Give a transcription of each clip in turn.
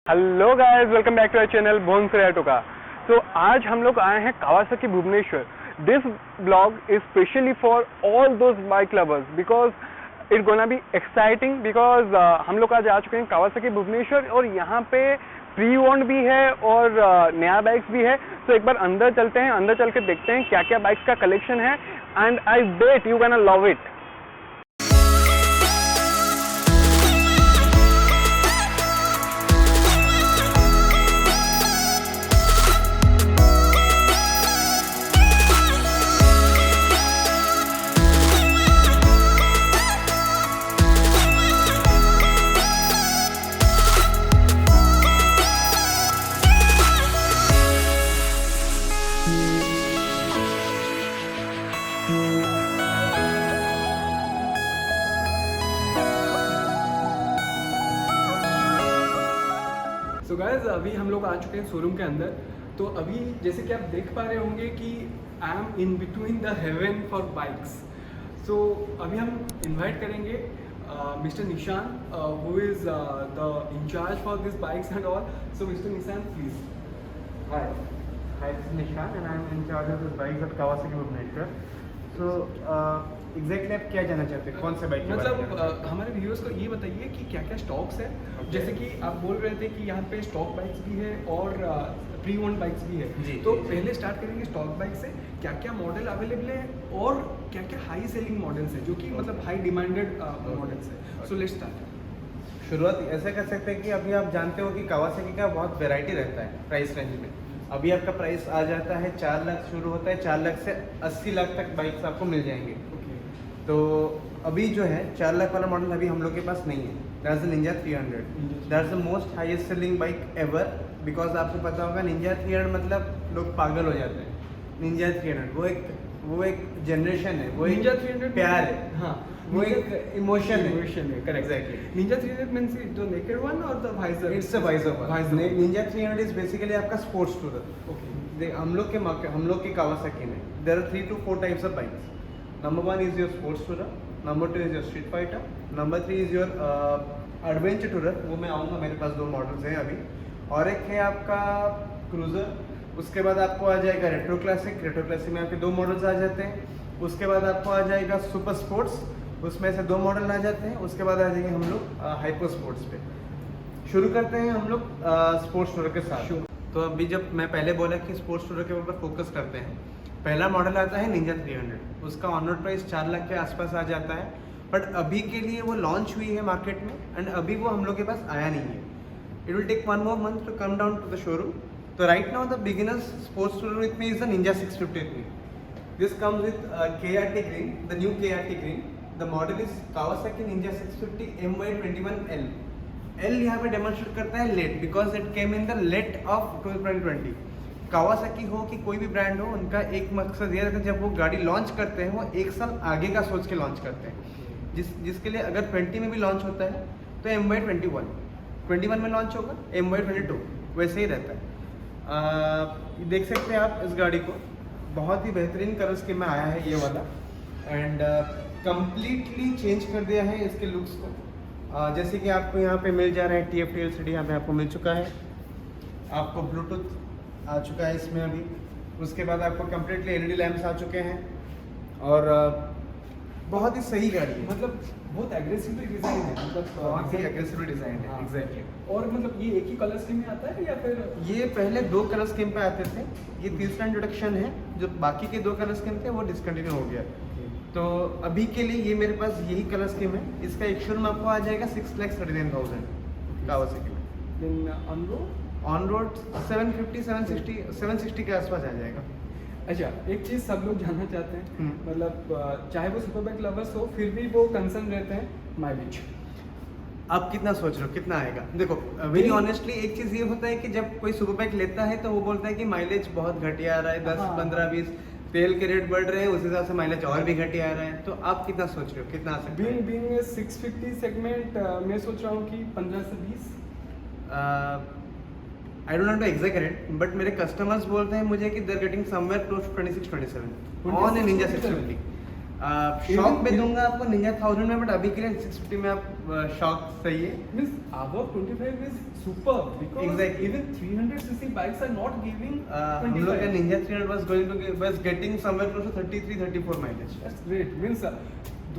Hello guys, welcome back to our channel बोनसरे auto का। तो आज हम लोग आए हैं Kawasaki Bhubaneswar. This blog is specially for all those bike lovers because it gonna be exciting because हम लोग आज आ चुके हैं कावासाकी भुवनेश्वर और यहाँ पे प्री ओन्ड भी है और नया बाइक्स भी है। तो एक बार अंदर चलते हैं, अंदर चल के देखते हैं क्या क्या बाइक्स का कलेक्शन है and I bet you gonna love it. So guys, अभी हम लोग आ चुके हैं शोरूम के अंदर। तो अभी जैसे कि आप देख पा रहे होंगे कि I am in between the heaven for bikes. So अभी हम इनवाइट करेंगे mister Nishan who is the incharge for this bikes and all. So mister Nishan please. Hi, this is Nishan and I am in charge of this bikes at Kawasaki Bhubaneswar. So, exactly आप क्या जानना चाहते हैं? कौन से bike के बारे में जानना चाहते हैं? हमारे व्यूअर्स को ये बताइए कि क्या क्या स्टॉक्स है। Okay. जैसे कि आप बोल रहे थे कि यहाँ पे स्टॉक बाइक्स भी है और प्री ओन्ड बाइक्स भी है। जी, तो जी। पहले स्टार्ट करेंगे स्टॉक बाइक से। क्या क्या मॉडल अवेलेबल है और क्या क्या हाई सेलिंग मॉडल्स है जो कि मतलब हाई डिमांडेड मॉडल्स है। So let's start. शुरुआत ऐसे कर सकते हैं कि अभी आप जानते हो कि कावासाकी का बहुत वैरायटी रहता है प्राइस रेंज में। अभी आपका प्राइस आ जाता है 4 लाख शुरू होता है, 4 लाख से 80 लाख तक बाइक्स आपको मिल जाएंगे। तो अभी जो है 4 लाख वाला मॉडल अभी हम लोग के पास नहीं है। That's the Ninja 300। That's the most highest selling bike ever because आपको पता होगा निंजा 300 मतलब लोग पागल हो जाते हैं। निंजा 300 वो एक जनरेशन है, वो निंजा एक 300 प्यार है, हाँ, वो एक इमोशन है। Correct. Exactly. Ninja 300 means the naked one और the visor. It's a visor. Ninja 300 is basically आपका स्पोर्ट्स टूरर। ओके। हम लोग के कावासाकी में there are 3 to 4 types of bikes. Number 1 is your sports tourer, number 2 is your street fighter, number 3 is your adventure tourer. वो मैं आऊँगा, मेरे पास 2 models हैं अभी। और एक है आपका क्रूजर। उसके बाद आपको आ जाएगा रेट्रो क्लासिक। रेट्रो क्लासिक में आपके 2 मॉडल्स आ जाते हैं। उसके बाद आपको आ जाएगा सुपर स्पोर्ट्स, उसमें से 2 मॉडल आ जाते हैं। उसके बाद आ जाएंगे हम लोग हाइपर स्पोर्ट्स पे। शुरू करते हैं हम लोग स्पोर्ट्स टूरर के साथ। तो अभी जब मैं पहले बोला कि स्पोर्ट्स टूरर के ऊपर फोकस करते हैं, पहला मॉडल आता है निंजा 300। उसका ऑन रोड प्राइस 4 लाख के आसपास आ जाता है। बट अभी के लिए वो लॉन्च हुई है मार्केट में एंड अभी वो हम लोग के पास आया नहीं है। It will take 1 more month to come down to the showroom. तो right now the beginners sports tourer with me is the Ninja 650 with me. This comes with KRT green, the new KRT green. The model is Kawasaki Ninja 650 MY21L. L यहाँ पे demonstrate करता है late because it came in the late of 2020। Kawasaki हो कि कोई भी brand हो, उनका एक मकसद ये रहता है जब वो गाड़ी लॉन्च करते हैं वो 1 साल आगे का सोच के लॉन्च करते हैं। जिसके लिए अगर 20 में भी लॉन्च होता है तो MY21, 21 में लॉन्च होगा MY22, वैसे ही रहता है। देख सकते हैं आप इस गाड़ी को, बहुत ही बेहतरीन कलर स्कीम में आया है ये वाला एंड कंप्लीटली चेंज कर दिया है इसके लुक्स को। जैसे कि आपको यहाँ पे मिल जा रहा है TFT LCD यहाँ पे आपको मिल चुका है। आपको ब्लूटूथ आ चुका है इसमें अभी। उसके बाद आपको कम्प्लीटली LED लैंप्स आ चुके हैं और बहुत ही सही गाड़ी है। मतलब बहुत एग्रेसिवली डिजाइन है, मतलब बहुत ही एग्रेसिव डिज़ाइन है। हाँ। एग्जैक्टली। और मतलब ये एक ही कलर स्कीम में आता है या फिर ये पहले 2 कलर स्कीम पे आते थे, ये तीसरा इंट्रोडक्शन है। जो बाकी के 2 कलर स्कीम थे वो डिसकंटिन्यू हो गया। तो अभी के लिए ये मेरे पास यही कलर स्कीम है। इसका एक शोरूम आपको आ जाएगा 6,39,000 कावासाकी में। देन ऑन रोड 760 के आसपास आ जाएगा। अच्छा, एक चीज़ सब लोग जानना चाहते हैं, हम्म। मतलब चाहे वो सुपर बाइक लवर्स हो फिर भी वो कंसर्न रहते हैं माइलेज। आप कितना सोच रहे हो कितना आएगा? देखो वेरी ऑनेस्टली एक चीज़ ये होता है कि जब कोई सुपर बाइक लेता है तो वो बोलता है कि माइलेज बहुत घटिया आ रहा है, 10, हाँ। 15, 20 तेल के रेट बढ़ रहे हैं, उस हिसाब से माइलेज और भी घटिया आ रहा है। तो आप कितना सोच रहे हो कितना आ सकता है? बीइंग 650 सेगमेंट मैं सोच रहा हूँ कि 15 से 20। I don't not to exaggerate but मेरे कस्टमर्स बोलते हैं मुझे कि they are getting somewhere close to 26-27 on a Ninja 650। Shock में दूंगा आपको निंजा 1000 में, बट अभी के लिए 650 में आप शॉक सही है. Means above 25 is superb because Exactly. even 300cc bikes are not giving हम लोग का 25. Ninja 300 was getting somewhere close to 33-34 mileage. That's great. Means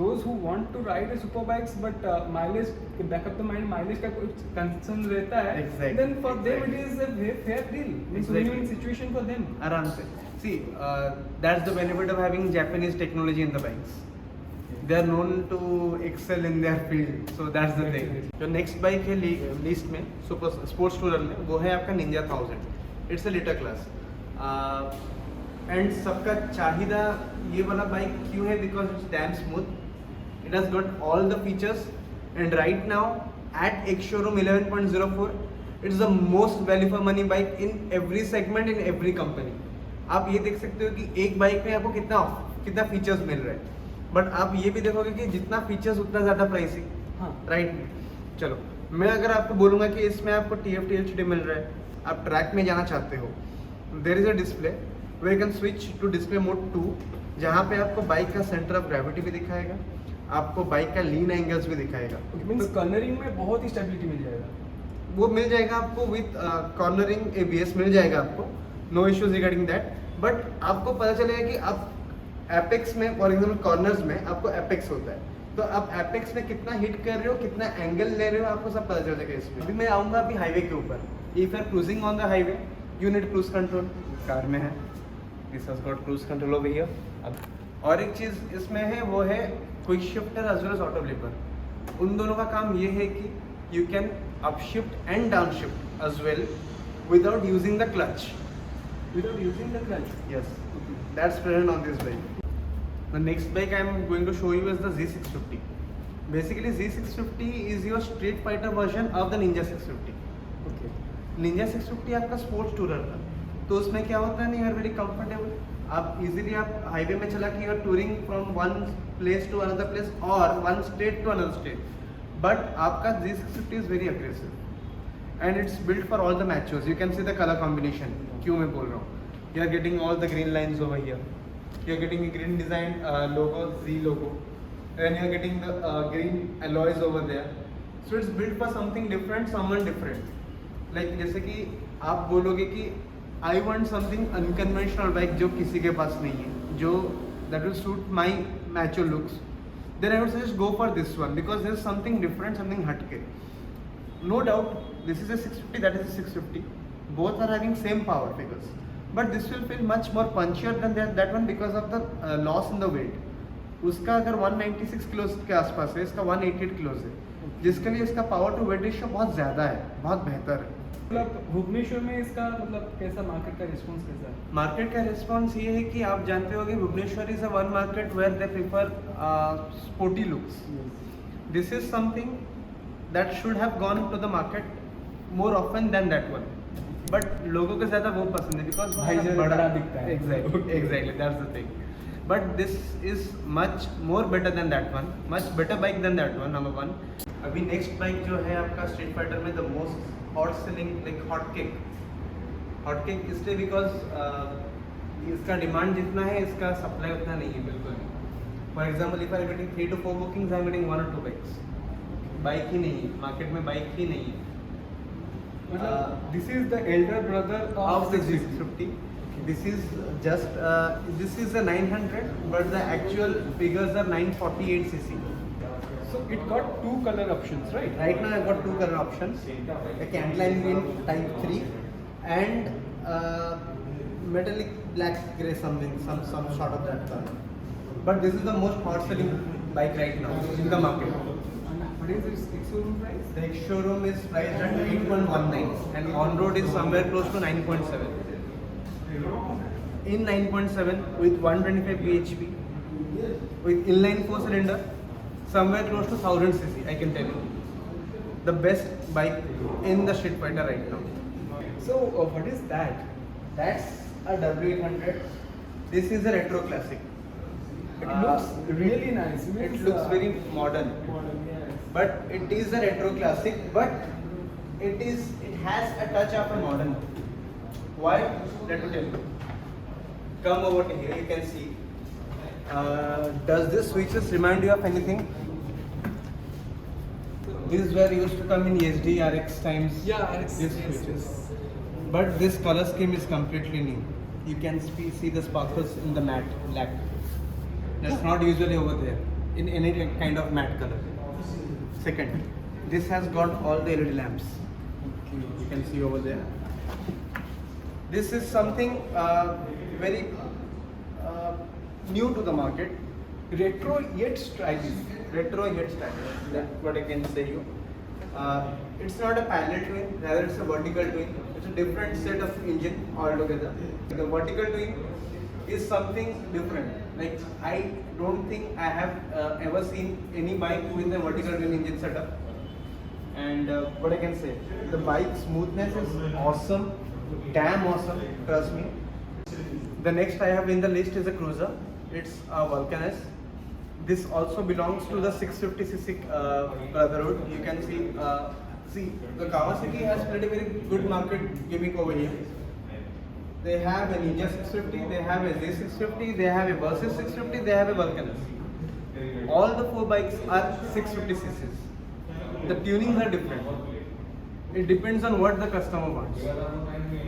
those who want to ride a super bikes but mileage back of the mind mileage का कुछ concern रहता है. Exactly. Then for them it Exactly. is a very fair deal. Means Exactly. win-win situation for them. आराम से. See, that's the benefit of having Japanese technology in the bikes. They are known to excel in their field, so that's the thing. जो next bike है list में super sports tourer में, वो है आपका Ninja 1000. It's a litter class. And सबका चाहिदा ये वाला बाइक क्यों है? Because it's damn smooth. It has got all the features, and right now at X Showroom 11.04, it's the most value for money bike in every segment in every company. आप ये देख सकते हो कि एक बाइक में आपको कितना फीचर्स मिल रहा है, बट आप ये भी देखोगे कि जितना फीचर्स उतना ज़्यादा प्राइसिंग. हाँ. राइट. चलो मैं अगर आपको बोलूँगा कि इसमें आपको TFT LCD मिल रहा है, आप ट्रैक में जाना चाहते हो, there is a display way you can switch to display mode 2, जहाँ पे आपको बाइक का सेंटर ऑफ ग्रेविटी भी दिखाएगा, आपको बाइक का लीन एंगल्स भी दिखाएगा. Means कॉर्नरिंग में बहुत ही स्टेबिलिटी मिल जाएगा. वो मिल जाएगा आपको विथ कॉर्नरिंग ABS मिल जाएगा आपको, no issues regarding that. But आपको पता चलेगा कि आप एपेक्स में, फॉर एग्जाम्पल कॉर्नर्स में आपको एपेक्स होता है, तो आप एपेक्स में कितना हिट कर रहे हो, कितना एंगल ले रहे हो, आपको सब पता चलेगा इसमें. अभी मैं आऊँगा अभी हाईवे के ऊपर. If you are cruising on the highway you need cruise control. Car में है, this has got cruise control over here. और एक चीज़ इसमें है वो है quick shifter as well as auto blipper. उन दोनों का काम ये है कि you can up shift and down shift as well without using the clutch. Without using the clutch. Yes, that's present on this bike. The next bike I am going to show you is the Z650. Basically, Z650 is your Street Fighter version of the Ninja 650. Okay. Ninja 650 आपका sports tourer था, तो उसमें क्या होता है, you are very comfortable. आप easily आप highway में चला के you are touring from one place to another place और one state to another state. But आपका Z650 is very aggressive and it's built for all the matches. You can see the color combination. क्यों मैं बोल रहा हूँ? You are getting all the green lines over here. You are getting a green design logo, Z logo, and you are getting the green alloys over there. So it's built for something different, someone different. Like जैसे कि आप बोलोगे कि I want something unconventional bike जो किसी के पास नहीं है, जो that will suit my macho looks. Then I would suggest go for this one because there is something different, something हटके. No doubt, this is a 650, that is a 650. Both are having same power figures, but this will feel much more punchier than that one because of the loss in the weight. उसका अगर 196 kilos के आसपास है, इसका 188 kilos है, जिसके लिए इसका पावर टू वेट रेशियो बहुत ज़्यादा है, बहुत बेहतर है. मतलब भुवनेश्वर में इसका मतलब कैसा मार्केट का रिस्पांस कैसा है? मार्केट का रिस्पांस ये है कि आप जानते हो कि Bhubaneswar is a one market where they prefer sporty looks. This is something that should have gone to the market more often than that one, but लोगों को ज़्यादा वो पसंद है because भाई जरा बड़ा दिखता है. Exactly, that's the thing. But this is much more better than that one, much better bike than that one, number one. अभी next bike जो है आपका Street Fighter में the most hot selling, like hot cake इसलिए because इसका demand जितना है इसका सप्लाई उतना नहीं है बिल्कुल. For example, if I am getting 3 to 4 bookings, I am getting 1 or 2 bikes. Bike ही नहीं है मार्केट में, बाइक ही नहीं है. मतलब this is the Elder brother of the Z650. This is just this is a 900 but the actual figures are 948 cc. So it got 2 color options, right? Right now I've got 2 color options, a Candlelight green type 3 and metallic black grey something, some sort of that color. But this is the most hot selling bike right now in the market. What is its showroom price? The ex-showroom is priced at 8.19 and on-road is somewhere close to 9.7. In 9.7 with 125 bhp, with inline 4-cylinder, somewhere close to 1000 cc, I can tell you. The best bike in the Street Fighter right now. So what is that? That's a W800. This is a retro classic. It looks really nice. It looks very modern. Yes. But it is a retro classic, but it has a touch of a modern. Why? Let me tell you. Come over to here, you can see Does this switches remind you of anything? These were used to come in SD RX times. Yeah, RX, These yes, switches. But this color scheme is completely new. You can see the sparkles in the matte black. That's not usually over there in any kind of matte color. Second, this has got all the LED lamps. You can see over there. This is something very new to the market. Retro yet stylish. Retro yet stylish. That's what I can say you. It's not a parallel twin, rather it's a vertical twin. It's a different set of engine altogether. The vertical twin is something different. Like I don't think I have ever seen any bike with a vertical twin engine setup. And what I can say, the bike smoothness is awesome, damn awesome. Trust me. The next I have in the list is a cruiser. It's a Vulcan S. This also belongs to the 650cc brotherhood. You can see the Kawasaki has pretty very good market gimmick over here. They have a Ninja 650, they have a Z650, they have a Versys 650, they have a Vulcan S. All the 4 bikes are 650cc's. The tunings are different. It depends on what the customer wants.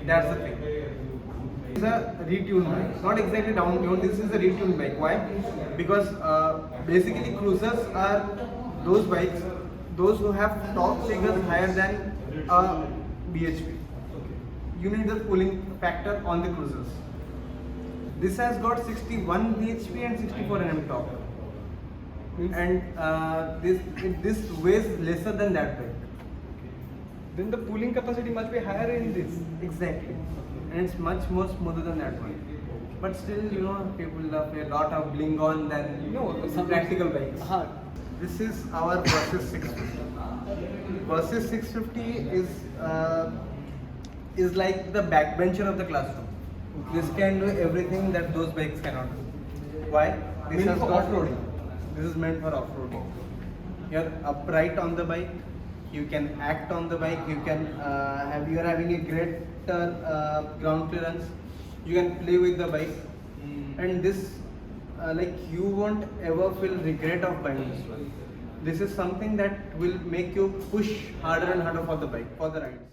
That's the thing. It's a retuned bike, not exactly down-tuned. This is a retuned bike. Why? Because basically cruisers are those bikes, those who have torque figures higher than BHP. You need the cooling factor on the cruisers. This has got 61 BHP and 64 Nm torque, and this weighs lesser than that bike. Then the cooling capacity must be higher in this. Exactly. And it's much more smoother than that one. But still, you know, people love a lot of bling on than some practical bikes. This is our Versys 650. Versys 650 is like the backbencher of the classroom. This can do everything that those bikes cannot do. Why? This Meant has for got off-roading. This is meant for off-roading. You're upright on the bike. You can act on the bike. You can you are having a great ground clearance. You can play with the bike, and this like you won't ever feel regret of buying this one. This is something that will make you push harder and harder for the bike, for the rides.